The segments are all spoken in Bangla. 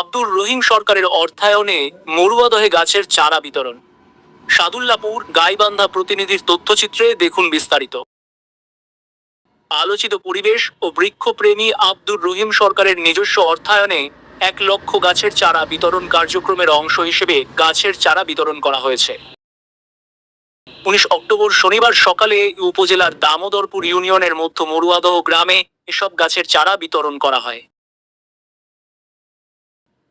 আব্দুর রহিম সরকারের অর্থায়নে মরুয়াদহে গাছের চারা বিতরণ। সাদুল্লাপুর গাইবান্ধা প্রতিনিধির তথ্যচিত্রে দেখুন বিস্তারিত। আলোচিত পরিবেশ ও বৃক্ষপ্রেমী আব্দুর রহিম সরকারের নিজস্ব অর্থায়নে 1,00,000 গাছের চারা বিতরণ কার্যক্রমের অংশ হিসেবে গাছের চারা বিতরণ করা হয়েছে। 19 অক্টোবর শনিবার সকালে উপজেলার দামোদরপুর ইউনিয়নের মধ্য মরুয়াদহ গ্রামে এসব গাছের চারা বিতরণ করা হয়।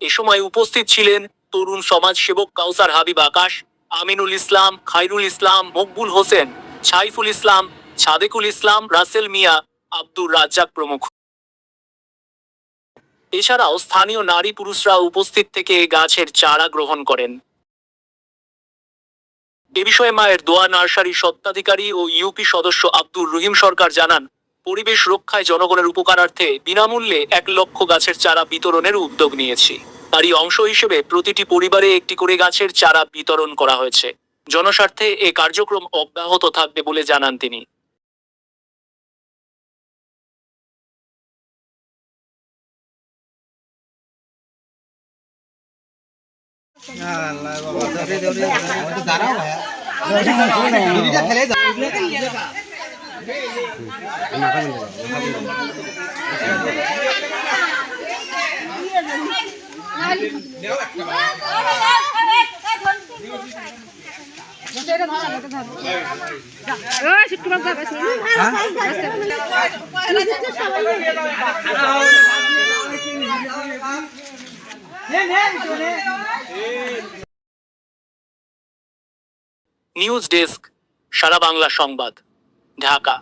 এ সময় উপস্থিত ছিলেন তরুণ সমাজসেবক কাউসার হাবিব আকাশ, আমিনুল ইসলাম, খায়রুল ইসলাম, মকবুল হোসেন, সাইফুল ইসলাম, সাদেকুল ইসলাম, রাসেল মিয়া, আব্দুর রাজ্জাক প্রমুখ। এছাড়াও স্থানীয় নারী পুরুষরা উপস্থিত থেকে গাছের চারা গ্রহণ করেন। এ বিষয়ে মায়ের দোয়া নার্সারি স্বত্বাধিকারী ও ইউপি সদস্য আব্দুর রহিম সরকার জানান, পরিবেশ রক্ষায় জনগণের উপকারার্থে বিনামূল্যে 1,00,000 গাছের চারা বিতরণের উদ্যোগ নিয়েছি। তারই অংশ হিসেবে প্রতিটি পরিবারে একটি করে গাছের চারা বিতরণ করা হয়েছে। জনস্বার্থে এ কার্যক্রম অব্যাহত থাকবে বলে জানান তিনি। নিউজ ডেস্ক, সারা বাংলা সংবাদ, ঢাকা।